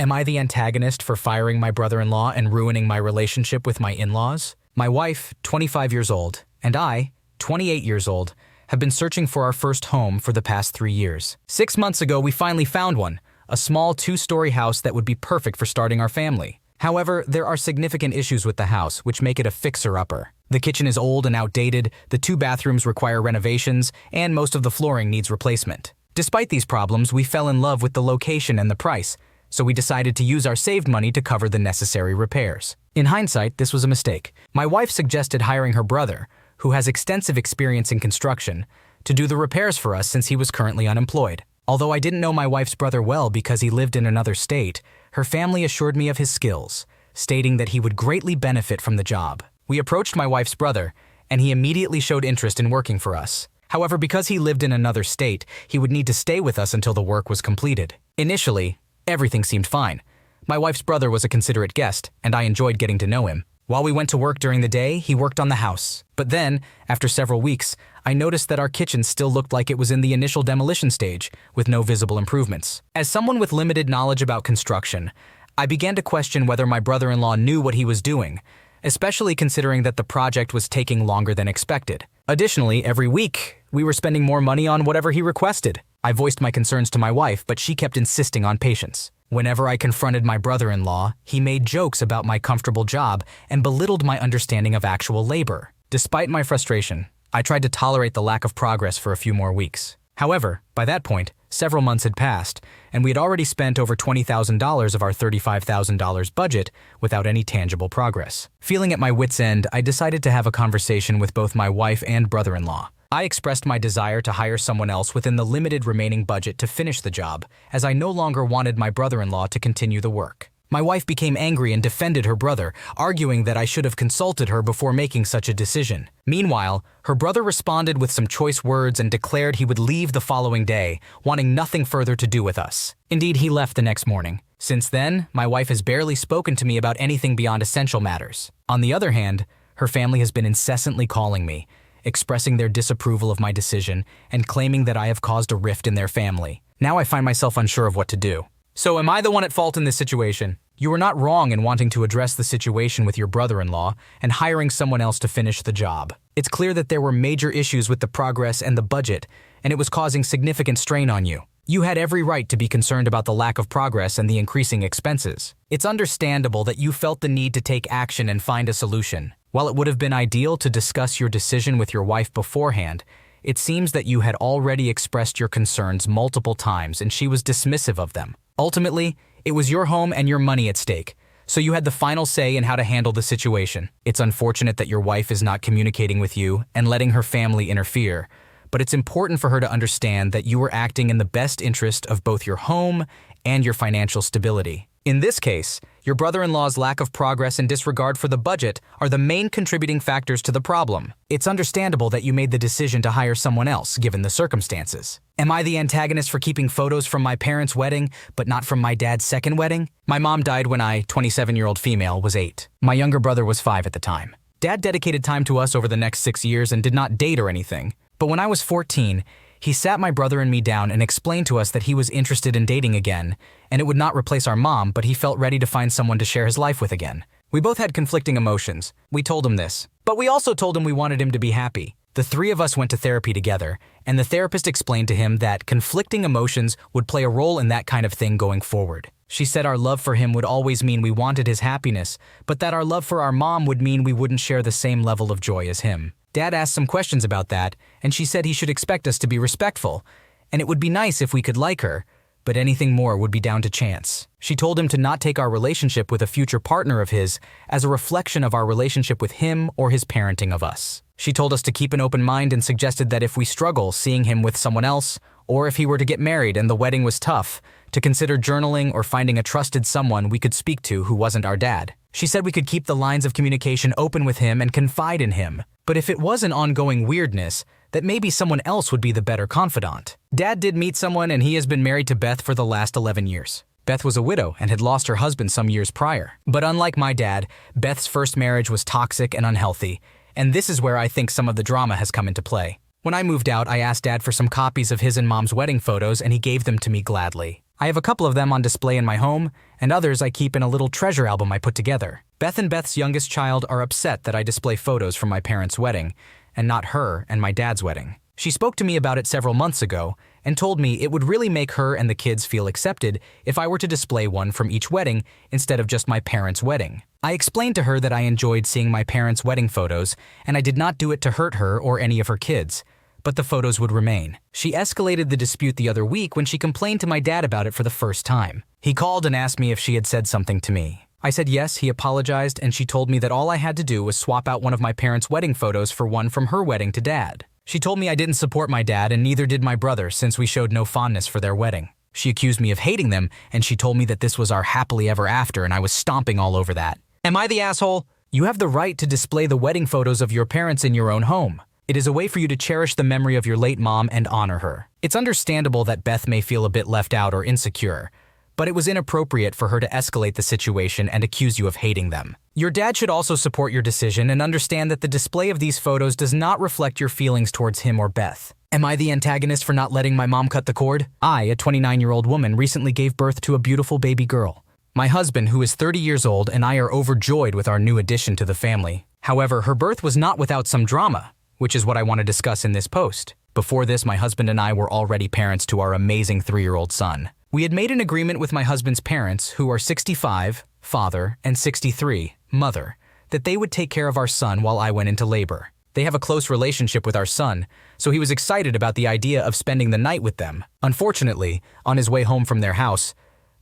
Am I the antagonist for firing my brother-in-law and ruining my relationship with my in-laws? My wife, 25 years old, and I, 28 years old, have been searching for our first home for the past 3 years. 6 months ago, we finally found one, a small 2-story house that would be perfect for starting our family. However, there are significant issues with the house which make it a fixer-upper. The kitchen is old and outdated, the 2 bathrooms require renovations, and most of the flooring needs replacement. Despite these problems, we fell in love with the location and the price, so we decided to use our saved money to cover the necessary repairs. In hindsight, this was a mistake. My wife suggested hiring her brother, who has extensive experience in construction, to do the repairs for us since he was currently unemployed. Although I didn't know my wife's brother well because he lived in another state, her family assured me of his skills, stating that he would greatly benefit from the job. We approached my wife's brother, and he immediately showed interest in working for us. However, because he lived in another state, he would need to stay with us until the work was completed. Initially, everything seemed fine. My wife's brother was a considerate guest, and I enjoyed getting to know him. While we went to work during the day, he worked on the house. But then, after several weeks, I noticed that our kitchen still looked like it was in the initial demolition stage, with no visible improvements. As someone with limited knowledge about construction, I began to question whether my brother-in-law knew what he was doing, especially considering that the project was taking longer than expected. Additionally, every week, we were spending more money on whatever he requested. I voiced my concerns to my wife, but she kept insisting on patience. Whenever I confronted my brother-in-law, he made jokes about my comfortable job and belittled my understanding of actual labor. Despite my frustration, I tried to tolerate the lack of progress for a few more weeks. However, by that point, several months had passed, and we had already spent over $20,000 of our $35,000 budget without any tangible progress. Feeling at my wit's end, I decided to have a conversation with both my wife and brother-in-law. I expressed my desire to hire someone else within the limited remaining budget to finish the job, as I no longer wanted my brother-in-law to continue the work. My wife became angry and defended her brother, arguing that I should have consulted her before making such a decision. Meanwhile, her brother responded with some choice words and declared he would leave the following day, wanting nothing further to do with us. Indeed, he left the next morning. Since then, my wife has barely spoken to me about anything beyond essential matters. On the other hand, her family has been incessantly calling me, expressing their disapproval of my decision and claiming that I have caused a rift in their family. Now I find myself unsure of what to do. So am I the one at fault in this situation? You were not wrong in wanting to address the situation with your brother-in-law and hiring someone else to finish the job. It's clear that there were major issues with the progress and the budget, and it was causing significant strain on you. You had every right to be concerned about the lack of progress and the increasing expenses. It's understandable that you felt the need to take action and find a solution. While it would have been ideal to discuss your decision with your wife beforehand, it seems that you had already expressed your concerns multiple times and she was dismissive of them. Ultimately, it was your home and your money at stake, so you had the final say in how to handle the situation. It's unfortunate that your wife is not communicating with you and letting her family interfere, but it's important for her to understand that you were acting in the best interest of both your home and your financial stability. In this case, your brother-in-law's lack of progress and disregard for the budget are the main contributing factors to the problem. It's understandable that you made the decision to hire someone else, given the circumstances. Am I the antagonist for keeping photos from my parents' wedding, but not from my dad's second wedding? My mom died when I, 27-year-old female, was 8. My younger brother was 5 at the time. Dad dedicated time to us over the next 6 years and did not date or anything. But when I was 14, he sat my brother and me down and explained to us that he was interested in dating again, and it would not replace our mom, but he felt ready to find someone to share his life with again. We both had conflicting emotions. We told him this, but we also told him we wanted him to be happy. The 3 of us went to therapy together, and the therapist explained to him that conflicting emotions would play a role in that kind of thing going forward. She said our love for him would always mean we wanted his happiness, but that our love for our mom would mean we wouldn't share the same level of joy as him. Dad asked some questions about that, and she said he should expect us to be respectful, and it would be nice if we could like her, but anything more would be down to chance. She told him to not take our relationship with a future partner of his as a reflection of our relationship with him or his parenting of us. She told us to keep an open mind and suggested that if we struggle seeing him with someone else, or if he were to get married and the wedding was tough, to consider journaling or finding a trusted someone we could speak to who wasn't our dad. She said we could keep the lines of communication open with him and confide in him. But if it was an ongoing weirdness, that maybe someone else would be the better confidant. Dad did meet someone and he has been married to Beth for the last 11 years. Beth was a widow and had lost her husband some years prior. But unlike my dad, Beth's first marriage was toxic and unhealthy, and this is where I think some of the drama has come into play. When I moved out, I asked Dad for some copies of his and Mom's wedding photos and he gave them to me gladly. I have a couple of them on display in my home, and others I keep in a little treasure album I put together. Beth and Beth's youngest child are upset that I display photos from my parents' wedding, and not her and my dad's wedding. She spoke to me about it several months ago and told me it would really make her and the kids feel accepted if I were to display one from each wedding instead of just my parents' wedding. I explained to her that I enjoyed seeing my parents' wedding photos, and I did not do it to hurt her or any of her kids, but the photos would remain. She escalated the dispute the other week when she complained to my dad about it for the first time. He called and asked me if she had said something to me. I said yes, he apologized, and she told me that all I had to do was swap out one of my parents' wedding photos for one from her wedding to dad. She told me I didn't support my dad and neither did my brother since we showed no fondness for their wedding. She accused me of hating them, and she told me that this was our happily ever after and I was stomping all over that. Am I the asshole? You have the right to display the wedding photos of your parents in your own home. It is a way for you to cherish the memory of your late mom and honor her. It's understandable that Beth may feel a bit left out or insecure, but it was inappropriate for her to escalate the situation and accuse you of hating them. Your dad should also support your decision and understand that the display of these photos does not reflect your feelings towards him or Beth. Am I the antagonist for not letting my mom cut the cord? I, a 29-year-old woman, recently gave birth to a beautiful baby girl. My husband, who is 30 years old, and I are overjoyed with our new addition to the family. However, her birth was not without some drama, which is what I want to discuss in this post. Before this, my husband and I were already parents to our amazing 3-year-old son. We had made an agreement with my husband's parents, who are 65, father, and 63, mother, that they would take care of our son while I went into labor. They have a close relationship with our son, so he was excited about the idea of spending the night with them. Unfortunately, on his way home from their house,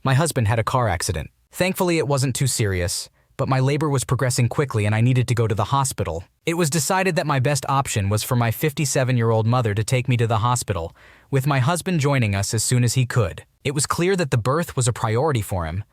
my husband had a car accident. Thankfully, it wasn't too serious, but my labor was progressing quickly and I needed to go to the hospital. It was decided that my best option was for my 57-year-old mother to take me to the hospital, with my husband joining us as soon as he could. It was clear that the birth was a priority for him,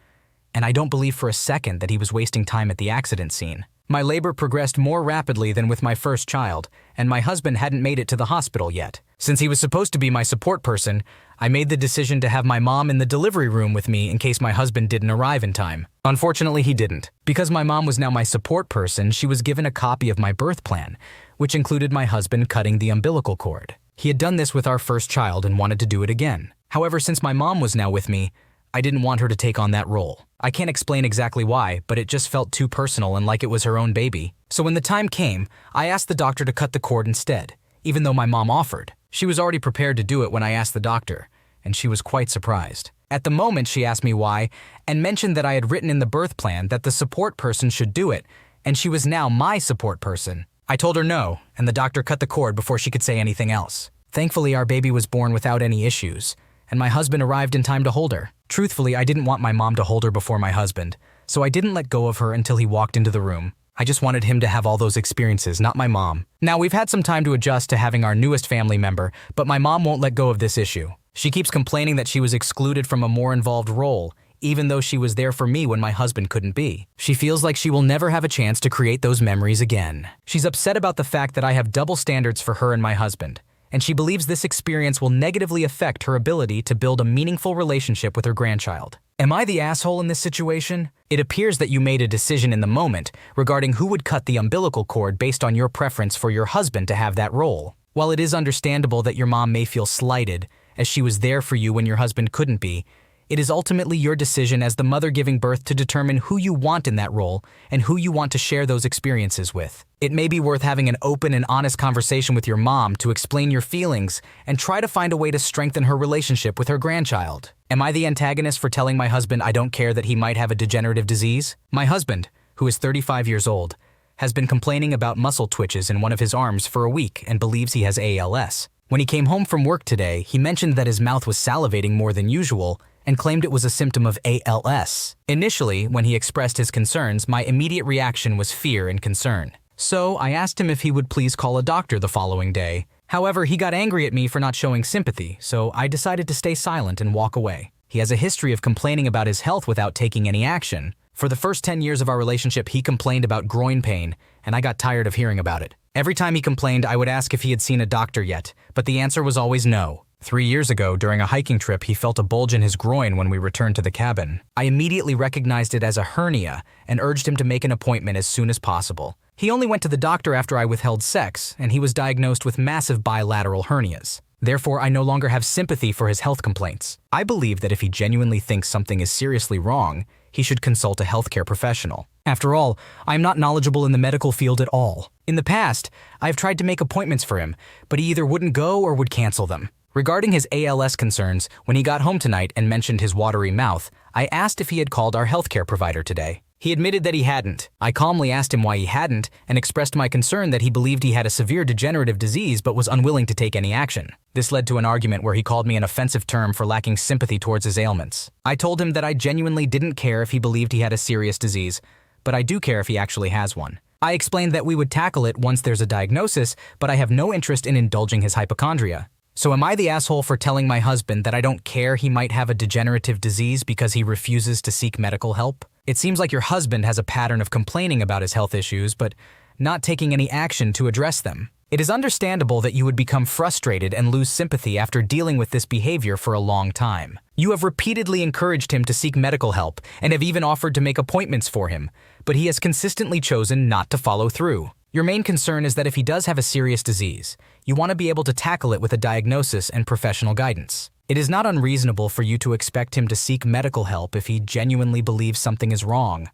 and I don't believe for a second that he was wasting time at the accident scene. My labor progressed more rapidly than with my first child, and my husband hadn't made it to the hospital yet. Since he was supposed to be my support person, I made the decision to have my mom in the delivery room with me in case my husband didn't arrive in time. Unfortunately, he didn't. Because my mom was now my support person, she was given a copy of my birth plan, which included my husband cutting the umbilical cord. He had done this with our first child and wanted to do it again. However, since my mom was now with me, I didn't want her to take on that role. I can't explain exactly why, but it just felt too personal and like it was her own baby. So when the time came, I asked the doctor to cut the cord instead, even though my mom offered. She was already prepared to do it when I asked the doctor, and she was quite surprised. At the moment, she asked me why, and mentioned that I had written in the birth plan that the support person should do it, and she was now my support person. I told her no, and the doctor cut the cord before she could say anything else. Thankfully, our baby was born without any issues, and my husband arrived in time to hold her. Truthfully, I didn't want my mom to hold her before my husband, so I didn't let go of her until he walked into the room. I just wanted him to have all those experiences, not my mom. Now, we've had some time to adjust to having our newest family member, but my mom won't let go of this issue. She keeps complaining that she was excluded from a more involved role, even though she was there for me when my husband couldn't be. She feels like she will never have a chance to create those memories again. She's upset about the fact that I have double standards for her and my husband, and she believes this experience will negatively affect her ability to build a meaningful relationship with her grandchild. Am I the asshole in this situation? It appears that you made a decision in the moment regarding who would cut the umbilical cord based on your preference for your husband to have that role. While it is understandable that your mom may feel slighted, as she was there for you when your husband couldn't be, it is ultimately your decision as the mother giving birth to determine who you want in that role and who you want to share those experiences with. It may be worth having an open and honest conversation with your mom to explain your feelings and try to find a way to strengthen her relationship with her grandchild. Am I the antagonist for telling my husband I don't care that he might have a degenerative disease? My husband, who is 35 years old, has been complaining about muscle twitches in one of his arms for a week and believes he has ALS. When he came home from work today, he mentioned that his mouth was salivating more than usual and claimed it was a symptom of ALS. Initially, when he expressed his concerns, my immediate reaction was fear and concern. So I asked him if he would please call a doctor the following day. However, he got angry at me for not showing sympathy, so I decided to stay silent and walk away. He has a history of complaining about his health without taking any action. For the first 10 years of our relationship, he complained about groin pain, and I got tired of hearing about it. Every time he complained, I would ask if he had seen a doctor yet, but the answer was always no. 3 years ago, during a hiking trip, he felt a bulge in his groin when we returned to the cabin. I immediately recognized it as a hernia and urged him to make an appointment as soon as possible. He only went to the doctor after I withheld sex, and he was diagnosed with massive bilateral hernias. Therefore, I no longer have sympathy for his health complaints. I believe that if he genuinely thinks something is seriously wrong, he should consult a healthcare professional. After all, I am not knowledgeable in the medical field at all. In the past, I have tried to make appointments for him, but he either wouldn't go or would cancel them. Regarding his ALS concerns, when he got home tonight and mentioned his watery mouth, I asked if he had called our healthcare provider today. He admitted that he hadn't. I calmly asked him why he hadn't and expressed my concern that he believed he had a severe degenerative disease but was unwilling to take any action. This led to an argument where he called me an offensive term for lacking sympathy towards his ailments. I told him that I genuinely didn't care if he believed he had a serious disease, but I do care if he actually has one. I explained that we would tackle it once there's a diagnosis, but I have no interest in indulging his hypochondria. So am I the asshole for telling my husband that I don't care he might have a degenerative disease because he refuses to seek medical help? It seems like your husband has a pattern of complaining about his health issues, but not taking any action to address them. It is understandable that you would become frustrated and lose sympathy after dealing with this behavior for a long time. You have repeatedly encouraged him to seek medical help and have even offered to make appointments for him, but he has consistently chosen not to follow through. Your main concern is that if he does have a serious disease, you want to be able to tackle it with a diagnosis and professional guidance. It is not unreasonable for you to expect him to seek medical help if he genuinely believes something is wrong,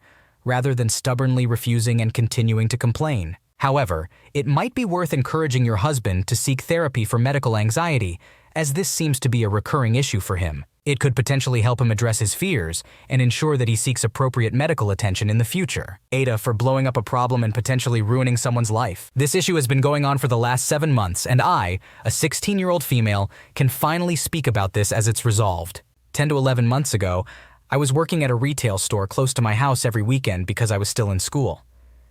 rather than stubbornly refusing and continuing to complain. However, it might be worth encouraging your husband to seek therapy for medical anxiety, as this seems to be a recurring issue for him. It could potentially help him address his fears and ensure that he seeks appropriate medical attention in the future. Aita for blowing up a problem and potentially ruining someone's life. This issue has been going on for the last 7 months, and I, a 16-year-old female, can finally speak about this as it's resolved. 10 to 11 months ago, I was working at a retail store close to my house every weekend because I was still in school.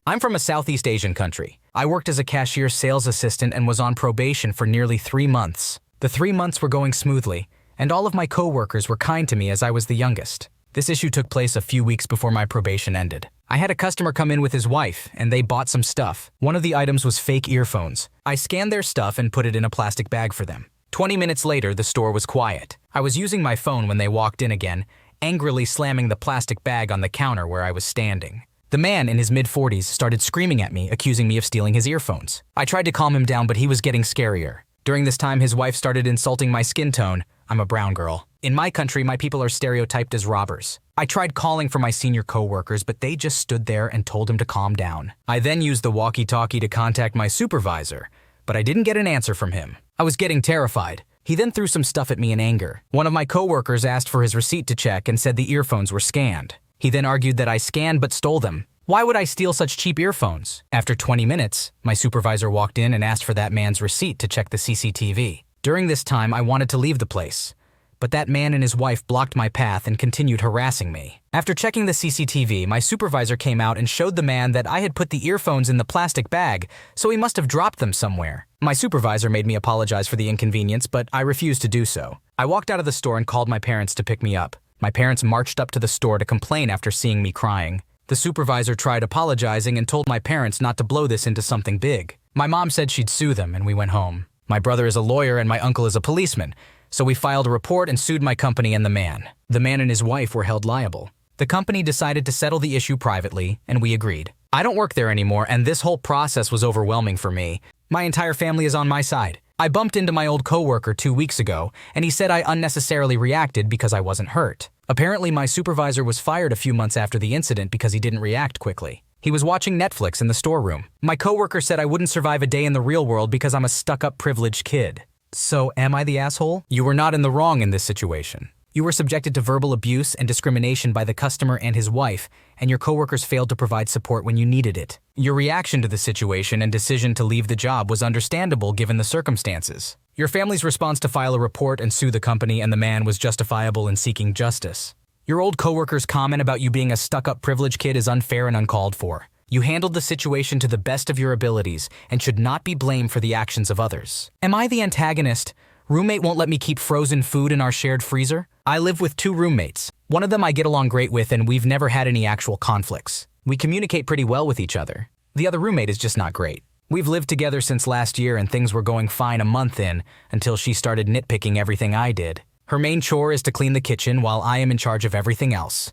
I'm from a Southeast Asian country. I worked as a cashier sales assistant and was on probation for nearly 3 months. The 3 months were going smoothly, and all of my co-workers were kind to me as I was the youngest. This issue took place a few weeks before my probation ended. I had a customer come in with his wife, and they bought some stuff. One of the items was fake earphones. I scanned their stuff and put it in a plastic bag for them. 20 minutes later, the store was quiet. I was using my phone when they walked in again, angrily slamming the plastic bag on the counter where I was standing. The man in his mid-40s started screaming at me, accusing me of stealing his earphones. I tried to calm him down, but he was getting scarier. During this time, his wife started insulting my skin tone. I'm a brown girl. In my country, my people are stereotyped as robbers. I tried calling for my senior co-workers, but they just stood there and told him to calm down. I then used the walkie-talkie to contact my supervisor, but I didn't get an answer from him. I was getting terrified. He then threw some stuff at me in anger. One of my co-workers asked for his receipt to check and said the earphones were scanned. He then argued that I scanned but stole them. Why would I steal such cheap earphones? After 20 minutes, my supervisor walked in and asked for that man's receipt to check the CCTV. During this time, I wanted to leave the place, but that man and his wife blocked my path and continued harassing me. After checking the CCTV, my supervisor came out and showed the man that I had put the earphones in the plastic bag, so he must have dropped them somewhere. My supervisor made me apologize for the inconvenience, but I refused to do so. I walked out of the store and called my parents to pick me up. My parents marched up to the store to complain after seeing me crying. The supervisor tried apologizing and told my parents not to blow this into something big. My mom said she'd sue them, and we went home. My brother is a lawyer and my uncle is a policeman, so we filed a report and sued my company and the man. The man and his wife were held liable. The company decided to settle the issue privately, and we agreed. I don't work there anymore, and this whole process was overwhelming for me. My entire family is on my side. I bumped into my old coworker 2 weeks ago, and he said I unnecessarily reacted because I wasn't hurt. Apparently, my supervisor was fired a few months after the incident because he didn't react quickly. He was watching Netflix in the storeroom. My coworker said I wouldn't survive a day in the real world because I'm a stuck-up privileged kid. So am I the asshole? You were not in the wrong in this situation. You were subjected to verbal abuse and discrimination by the customer and his wife, and your coworkers failed to provide support when you needed it. Your reaction to the situation and decision to leave the job was understandable given the circumstances. Your family's response to file a report and sue the company and the man was justifiable in seeking justice. Your old coworker's comment about you being a stuck-up privileged kid is unfair and uncalled for. You handled the situation to the best of your abilities and should not be blamed for the actions of others. Am I the antagonist? Roommate won't let me keep frozen food in our shared freezer? I live with 2 roommates. One of them I get along great with and we've never had any actual conflicts. We communicate pretty well with each other. The other roommate is just not great. We've lived together since last year and things were going fine a month in until she started nitpicking everything I did. Her main chore is to clean the kitchen while I am in charge of everything else.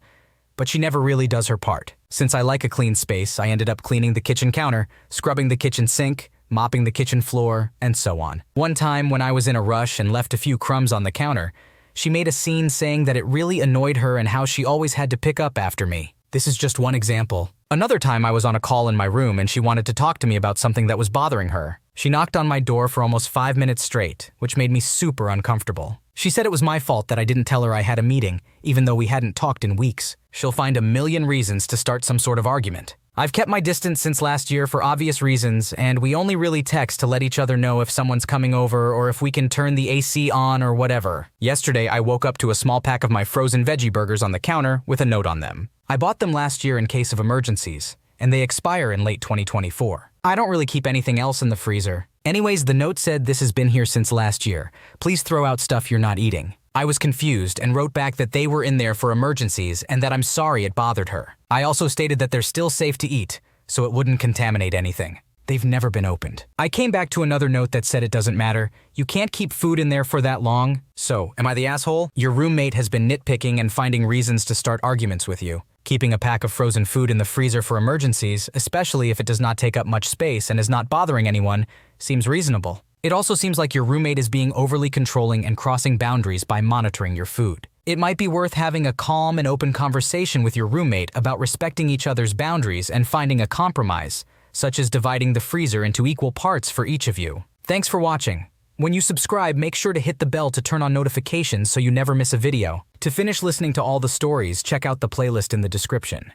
But she never really does her part. Since I like a clean space, I ended up cleaning the kitchen counter, scrubbing the kitchen sink, mopping the kitchen floor, and so on. One time, when I was in a rush and left a few crumbs on the counter, she made a scene saying that it really annoyed her and how she always had to pick up after me. This is just one example. Another time I was on a call in my room and she wanted to talk to me about something that was bothering her. She knocked on my door for almost 5 minutes straight, which made me super uncomfortable. She said it was my fault that I didn't tell her I had a meeting, even though we hadn't talked in weeks. She'll find a million reasons to start some sort of argument. I've kept my distance since last year for obvious reasons, and we only really text to let each other know if someone's coming over or if we can turn the AC on or whatever. Yesterday, I woke up to a small pack of my frozen veggie burgers on the counter with a note on them. I bought them last year in case of emergencies, and they expire in late 2024. I don't really keep anything else in the freezer. Anyways, the note said this has been here since last year. Please throw out stuff you're not eating. I was confused and wrote back that they were in there for emergencies and that I'm sorry it bothered her. I also stated that they're still safe to eat, so it wouldn't contaminate anything. They've never been opened. I came back to another note that said it doesn't matter. You can't keep food in there for that long. So, am I the asshole? Your roommate has been nitpicking and finding reasons to start arguments with you. Keeping a pack of frozen food in the freezer for emergencies, especially if it does not take up much space and is not bothering anyone, seems reasonable. It also seems like your roommate is being overly controlling and crossing boundaries by monitoring your food. It might be worth having a calm and open conversation with your roommate about respecting each other's boundaries and finding a compromise, such as dividing the freezer into equal parts for each of you. Thanks for watching. When you subscribe, make sure to hit the bell to turn on notifications so you never miss a video. To finish listening to all the stories, check out the playlist in the description.